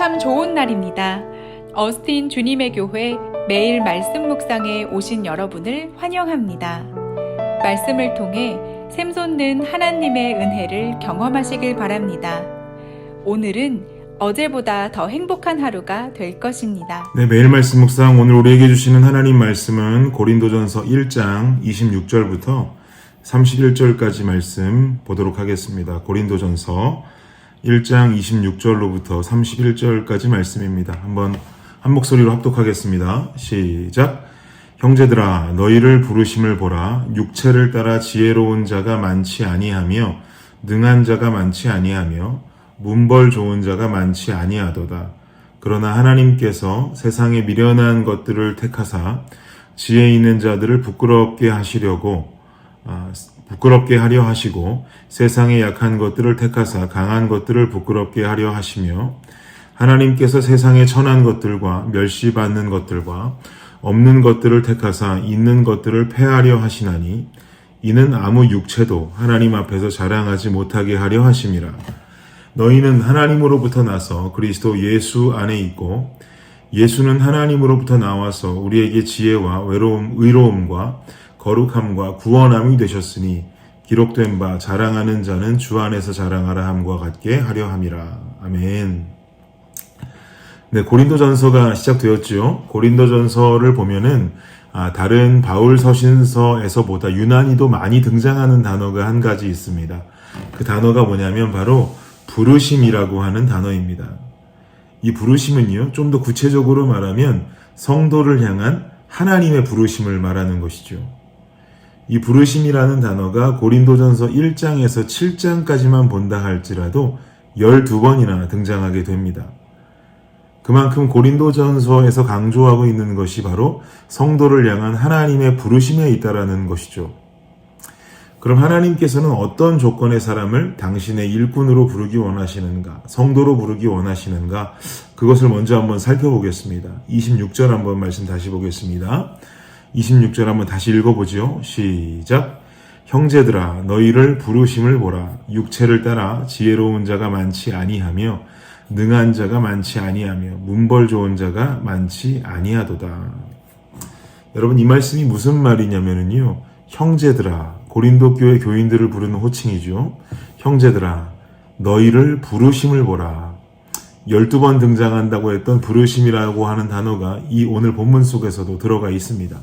참 좋은 날입니다. 어스틴 주님의 교회 매일 말씀 묵상에 오신 여러분을 환영합니다. 말씀을 통해 샘솟는 하나님의 은혜를 경험하시길 바랍니다. 오늘은 어제보다 더 행복한 하루가 될 것입니다. 네, 매일 말씀 묵상 오늘 우리에게 주시는 하나님 말씀은 고린도전서 1장 26절부터 31절까지 말씀 보도록 하겠습니다. 고린도전서 1장 26절로부터 31절까지 말씀입니다. 한번 한 목소리로 합독하겠습니다. 시작. 형제들아 너희를 부르심을 보라. 육체를 따라 지혜로운 자가 많지 아니하며 능한 자가 많지 아니하며 문벌 좋은 자가 많지 아니하도다. 그러나 하나님께서 세상에 미련한 것들을 택하사 지혜 있는 자들을 부끄럽게 하려 하시고 세상에 약한 것들을 택하사 강한 것들을 부끄럽게 하려 하시며 하나님께서 세상에 천한 것들과 멸시받는 것들과 없는 것들을 택하사 있는 것들을 패하려 하시나니 이는 아무 육체도 하나님 앞에서 자랑하지 못하게 하려 하심이라. 너희는 하나님으로부터 나서 그리스도 예수 안에 있고 예수는 하나님으로부터 나와서 우리에게 지혜와 의로움과 거룩함과 구원함이 되셨으니 기록된 바 자랑하는 자는 주 안에서 자랑하라 함과 같게 하려 함이라. 아멘. 네, 고린도전서가 시작되었죠. 고린도전서를 보면은 다른 바울 서신서에서보다 유난히도 많이 등장하는 단어가 한 가지 있습니다. 그 단어가 뭐냐면 바로 부르심이라고 하는 단어입니다. 이 부르심은요, 좀 더 구체적으로 말하면 성도를 향한 하나님의 부르심을 말하는 것이죠. 이 부르심이라는 단어가 고린도전서 1장에서 7장까지만 본다 할지라도 12번이나 등장하게 됩니다. 그만큼 고린도전서에서 강조하고 있는 것이 바로 성도를 향한 하나님의 부르심에 있다라는 것이죠. 그럼 하나님께서는 어떤 조건의 사람을 당신의 일꾼으로 부르기 원하시는가, 성도로 부르기 원하시는가, 그것을 먼저 한번 살펴보겠습니다. 26절 한번 말씀 다시 보겠습니다. 26절 한번 다시 읽어보죠. 시작. 형제들아 너희를 부르심을 보라. 육체를 따라 지혜로운 자가 많지 아니하며 능한 자가 많지 아니하며 문벌 좋은 자가 많지 아니하도다. 여러분, 이 말씀이 무슨 말이냐면요, 형제들아, 고린도 교회 교인들을 부르는 호칭이죠. 형제들아 너희를 부르심을 보라. 12번 등장한다고 했던 부르심이라고 하는 단어가 이 오늘 본문 속에서도 들어가 있습니다.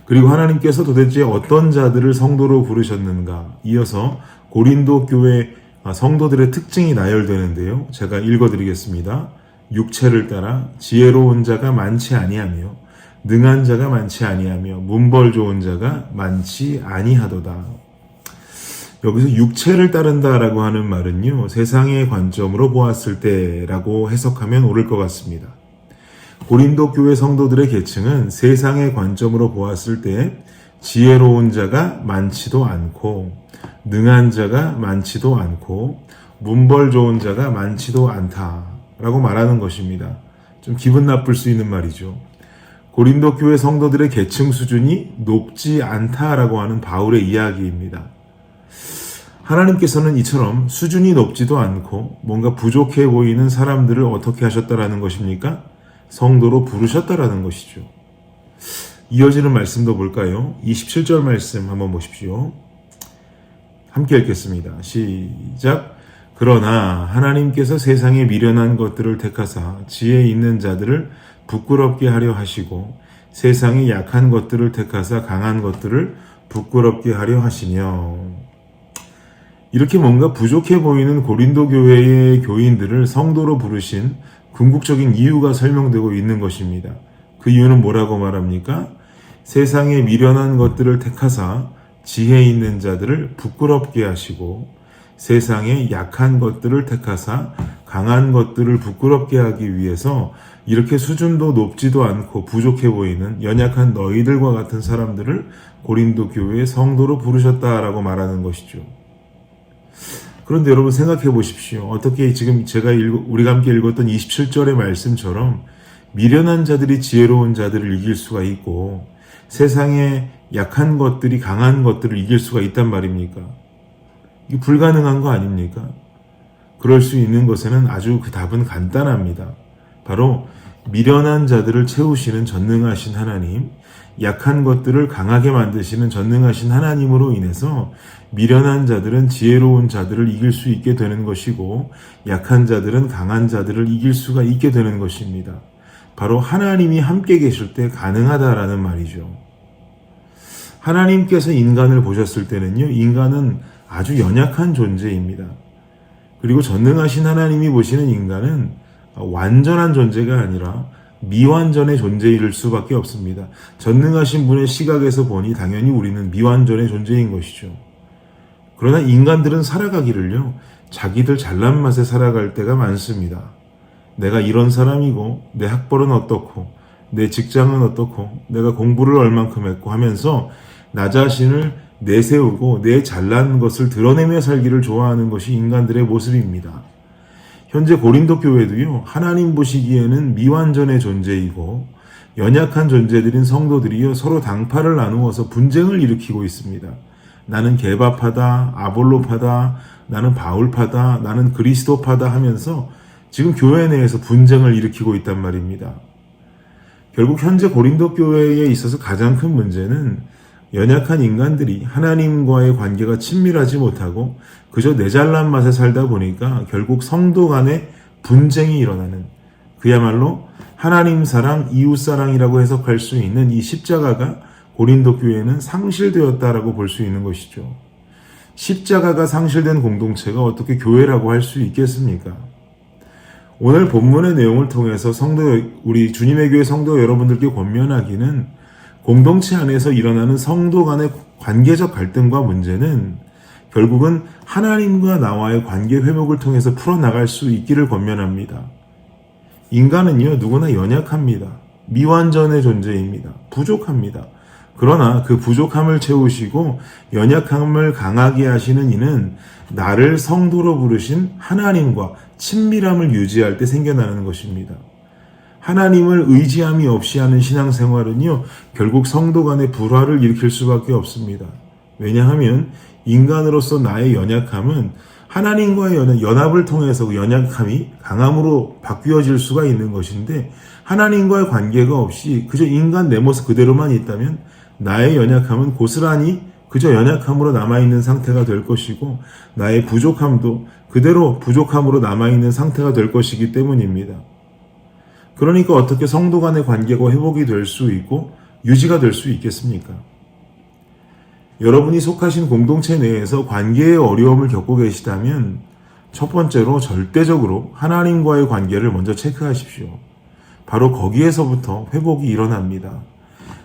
그리고 하나님께서 도대체 어떤 자들을 성도로 부르셨는가, 이어서 고린도 교회 성도들의 특징이 나열되는데요. 제가 읽어드리겠습니다. 육체를 따라 지혜로운 자가 많지 아니하며 능한 자가 많지 아니하며 문벌 좋은 자가 많지 아니하도다. 여기서 육체를 따른다라고 하는 말은요, 세상의 관점으로 보았을 때라고 해석하면 옳을 것 같습니다. 고린도 교회 성도들의 계층은 세상의 관점으로 보았을 때 지혜로운 자가 많지도 않고 능한 자가 많지도 않고 문벌 좋은 자가 많지도 않다라고 말하는 것입니다. 좀 기분 나쁠 수 있는 말이죠. 고린도 교회 성도들의 계층 수준이 높지 않다라고 하는 바울의 이야기입니다. 하나님께서는 이처럼 수준이 높지도 않고 뭔가 부족해 보이는 사람들을 어떻게 하셨다라는 것입니까? 성도로 부르셨다라는 것이죠. 이어지는 말씀도 볼까요? 27절 말씀 한번 보십시오. 함께 읽겠습니다. 시작. 그러나 하나님께서 세상에 미련한 것들을 택하사 지혜 있는 자들을 부끄럽게 하려 하시고 세상에 약한 것들을 택하사 강한 것들을 부끄럽게 하려 하시며. 이렇게 뭔가 부족해 보이는 고린도 교회의 교인들을 성도로 부르신 궁극적인 이유가 설명되고 있는 것입니다. 그 이유는 뭐라고 말합니까? 세상에 미련한 것들을 택하사 지혜 있는 자들을 부끄럽게 하시고 세상에 약한 것들을 택하사 강한 것들을 부끄럽게 하기 위해서 이렇게 수준도 높지도 않고 부족해 보이는 연약한 너희들과 같은 사람들을 고린도 교회의 성도로 부르셨다라고 말하는 것이죠. 그런데 여러분 생각해 보십시오. 어떻게 지금 우리가 함께 읽었던 27절의 말씀처럼 미련한 자들이 지혜로운 자들을 이길 수가 있고 세상에 약한 것들이 강한 것들을 이길 수가 있단 말입니까? 이게 불가능한 거 아닙니까? 그럴 수 있는 것에는 아주 그 답은 간단합니다. 바로 미련한 자들을 채우시는 전능하신 하나님, 약한 것들을 강하게 만드시는 전능하신 하나님으로 인해서 미련한 자들은 지혜로운 자들을 이길 수 있게 되는 것이고 약한 자들은 강한 자들을 이길 수가 있게 되는 것입니다. 바로 하나님이 함께 계실 때 가능하다라는 말이죠. 하나님께서 인간을 보셨을 때는요, 인간은 아주 연약한 존재입니다. 그리고 전능하신 하나님이 보시는 인간은 완전한 존재가 아니라 미완전의 존재일 수밖에 없습니다. 전능하신 분의 시각에서 보니 당연히 우리는 미완전의 존재인 것이죠. 그러나 인간들은 살아가기를요, 자기들 잘난 맛에 살아갈 때가 많습니다. 내가 이런 사람이고, 내 학벌은 어떻고, 내 직장은 어떻고, 내가 공부를 얼만큼 했고 하면서 나 자신을 내세우고 내 잘난 것을 드러내며 살기를 좋아하는 것이 인간들의 모습입니다. 현재 고린도 교회도요, 하나님 보시기에는 미완전의 존재이고 연약한 존재들인 성도들이요, 서로 당파를 나누어서 분쟁을 일으키고 있습니다. 나는 게바파다, 아볼로파다, 나는 바울파다, 나는 그리스도파다 하면서 지금 교회 내에서 분쟁을 일으키고 있단 말입니다. 결국 현재 고린도 교회에 있어서 가장 큰 문제는 연약한 인간들이 하나님과의 관계가 친밀하지 못하고 그저 내 잘난 맛에 살다 보니까 결국 성도 간의 분쟁이 일어나는, 그야말로 하나님 사랑, 이웃 사랑이라고 해석할 수 있는 이 십자가가 고린도 교회는 상실되었다라고 볼 수 있는 것이죠. 십자가가 상실된 공동체가 어떻게 교회라고 할 수 있겠습니까? 오늘 본문의 내용을 통해서 우리 주님의 교회 성도 여러분들께 권면하기는, 공동체 안에서 일어나는 성도 간의 관계적 갈등과 문제는 결국은 하나님과 나와의 관계 회복을 통해서 풀어나갈 수 있기를 권면합니다. 인간은요, 누구나 연약합니다. 미완전의 존재입니다. 부족합니다. 그러나 그 부족함을 채우시고 연약함을 강하게 하시는 이는 나를 성도로 부르신 하나님과 친밀함을 유지할 때 생겨나는 것입니다. 하나님을 의지함이 없이 하는 신앙생활은요, 결국 성도 간의 불화를 일으킬 수밖에 없습니다. 왜냐하면 인간으로서 나의 연약함은 하나님과의 연합을 통해서 그 연약함이 강함으로 바뀌어질 수가 있는 것인데, 하나님과의 관계가 없이 그저 인간 내 모습 그대로만 있다면 나의 연약함은 고스란히 그저 연약함으로 남아있는 상태가 될 것이고, 나의 부족함도 그대로 부족함으로 남아있는 상태가 될 것이기 때문입니다. 그러니까 어떻게 성도 간의 관계가 회복이 될 수 있고 유지가 될 수 있겠습니까? 여러분이 속하신 공동체 내에서 관계의 어려움을 겪고 계시다면 첫 번째로 절대적으로 하나님과의 관계를 먼저 체크하십시오. 바로 거기에서부터 회복이 일어납니다.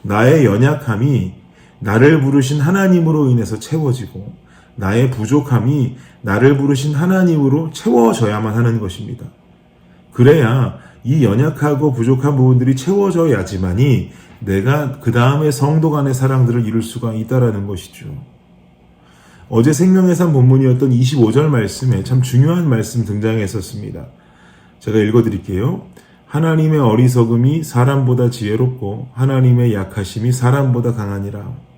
나의 연약함이 나를 부르신 하나님으로 인해서 채워지고 나의 부족함이 나를 부르신 하나님으로 채워져야만 하는 것입니다. 그래야 이 연약하고 부족한 부분들이 채워져야지만이 내가 그 다음에 성도 간의 사랑들을 이룰 수가 있다라는 것이죠. 어제 생명의 산 본문이었던 25절 말씀에 참 중요한 말씀 등장했었습니다. 제가 읽어드릴게요. 하나님의 어리석음이 사람보다 지혜롭고 하나님의 약하심이 사람보다 강하니라.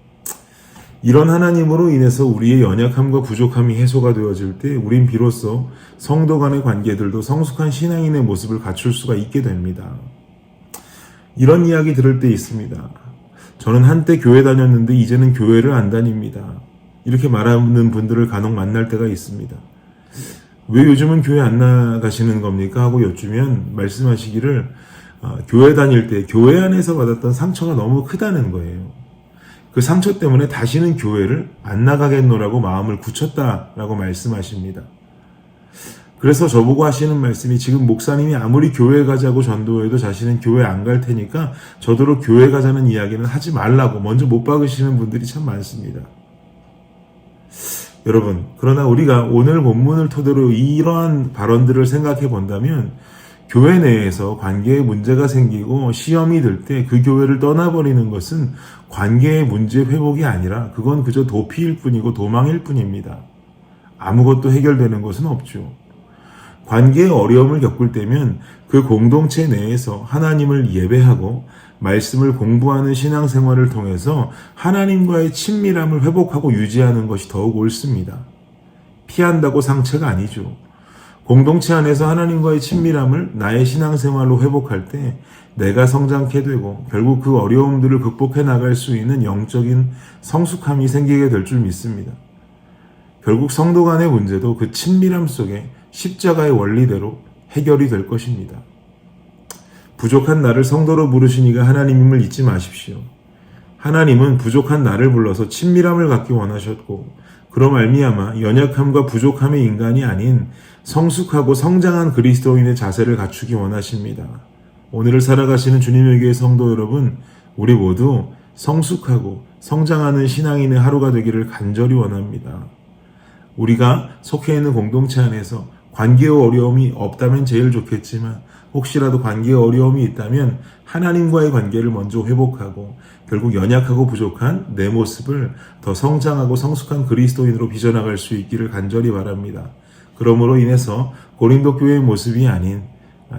이런 하나님으로 인해서 우리의 연약함과 부족함이 해소가 되어질 때 우린 비로소 성도 간의 관계들도 성숙한 신앙인의 모습을 갖출 수가 있게 됩니다. 이런 이야기 들을 때 있습니다. 저는 한때 교회 다녔는데 이제는 교회를 안 다닙니다. 이렇게 말하는 분들을 간혹 만날 때가 있습니다. 왜 요즘은 교회 안 나가시는 겁니까? 하고 여쭈면 말씀하시기를 교회 다닐 때 교회 안에서 받았던 상처가 너무 크다는 거예요. 그 상처 때문에 다시는 교회를 안 나가겠노라고 마음을 굳혔다라고 말씀하십니다. 그래서 저보고 하시는 말씀이, 지금 목사님이 아무리 교회 가자고 전도해도 자신은 교회 안 갈 테니까 저더러 교회 가자는 이야기는 하지 말라고 먼저 못 박으시는 분들이 참 많습니다. 여러분, 그러나 우리가 오늘 본문을 토대로 이러한 발언들을 생각해 본다면 교회 내에서 관계에 문제가 생기고 시험이 들 때 그 교회를 떠나버리는 것은 관계의 문제 회복이 아니라 그건 그저 도피일 뿐이고 도망일 뿐입니다. 아무것도 해결되는 것은 없죠. 관계의 어려움을 겪을 때면 그 공동체 내에서 하나님을 예배하고 말씀을 공부하는 신앙생활을 통해서 하나님과의 친밀함을 회복하고 유지하는 것이 더욱 옳습니다. 피한다고 상처가 아니죠. 공동체 안에서 하나님과의 친밀함을 나의 신앙생활로 회복할 때 내가 성장케 되고 결국 그 어려움들을 극복해 나갈 수 있는 영적인 성숙함이 생기게 될 줄 믿습니다. 결국 성도 간의 문제도 그 친밀함 속에 십자가의 원리대로 해결이 될 것입니다. 부족한 나를 성도로 부르시니가 하나님임을 잊지 마십시오. 하나님은 부족한 나를 불러서 친밀함을 갖기 원하셨고 그로 말미암아 연약함과 부족함의 인간이 아닌 성숙하고 성장한 그리스도인의 자세를 갖추기 원하십니다. 오늘을 살아가시는 주님의 교회 성도 여러분, 우리 모두 성숙하고 성장하는 신앙인의 하루가 되기를 간절히 원합니다. 우리가 속해 있는 공동체 안에서 관계의 어려움이 없다면 제일 좋겠지만 혹시라도 관계의 어려움이 있다면 하나님과의 관계를 먼저 회복하고 결국 연약하고 부족한 내 모습을 더 성장하고 성숙한 그리스도인으로 빚어나갈 수 있기를 간절히 바랍니다. 그러므로 인해서 고린도 교회의 모습이 아닌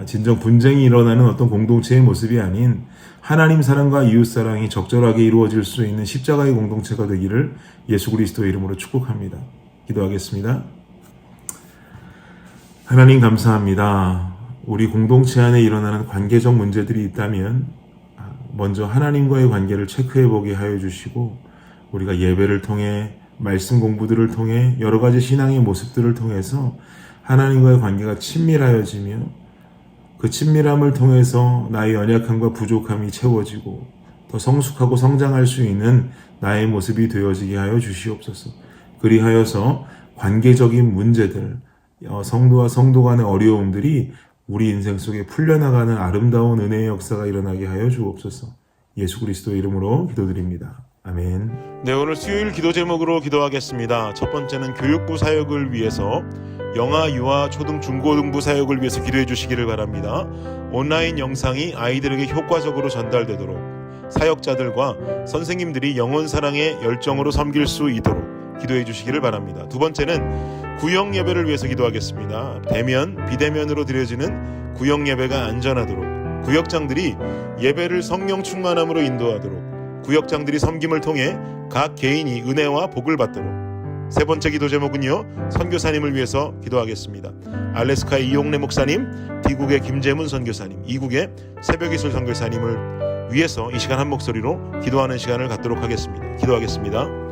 진정 분쟁이 일어나는 어떤 공동체의 모습이 아닌 하나님 사랑과 이웃 사랑이 적절하게 이루어질 수 있는 십자가의 공동체가 되기를 예수 그리스도의 이름으로 축복합니다. 기도하겠습니다. 하나님 감사합니다. 우리 공동체 안에 일어나는 관계적 문제들이 있다면 먼저 하나님과의 관계를 체크해 보게 하여 주시고 우리가 예배를 통해 말씀 공부들을 통해 여러 가지 신앙의 모습들을 통해서 하나님과의 관계가 친밀하여지며 그 친밀함을 통해서 나의 연약함과 부족함이 채워지고 더 성숙하고 성장할 수 있는 나의 모습이 되어지게 하여 주시옵소서. 그리하여서 관계적인 문제들, 성도와 성도 간의 어려움들이 우리 인생 속에 풀려나가는 아름다운 은혜의 역사가 일어나게 하여 주옵소서. 예수 그리스도의 이름으로 기도드립니다. 아멘. 네, 오늘 수요일 기도 제목으로 기도하겠습니다. 첫 번째는 교육부 사역을 위해서 영아, 유아, 초등, 중고등부 사역을 위해서 기도해 주시기를 바랍니다. 온라인 영상이 아이들에게 효과적으로 전달되도록 사역자들과 선생님들이 영혼 사랑의 열정으로 섬길 수 있도록 기도해 주시기를 바랍니다. 두 번째는 구역 예배를 위해서 기도하겠습니다. 대면, 비대면으로 드려지는 구역 예배가 안전하도록 구역장들이 예배를 성령 충만함으로 인도하도록 구역장들이 섬김을 통해 각 개인이 은혜와 복을 받도록. 세 번째 기도 제목은요, 선교사님을 위해서 기도하겠습니다. 알래스카의 이용래 목사님, 미국의 김재문 선교사님, 이국의 새벽이슬 선교사님을 위해서 이 시간 한 목소리로 기도하는 시간을 갖도록 하겠습니다. 기도하겠습니다.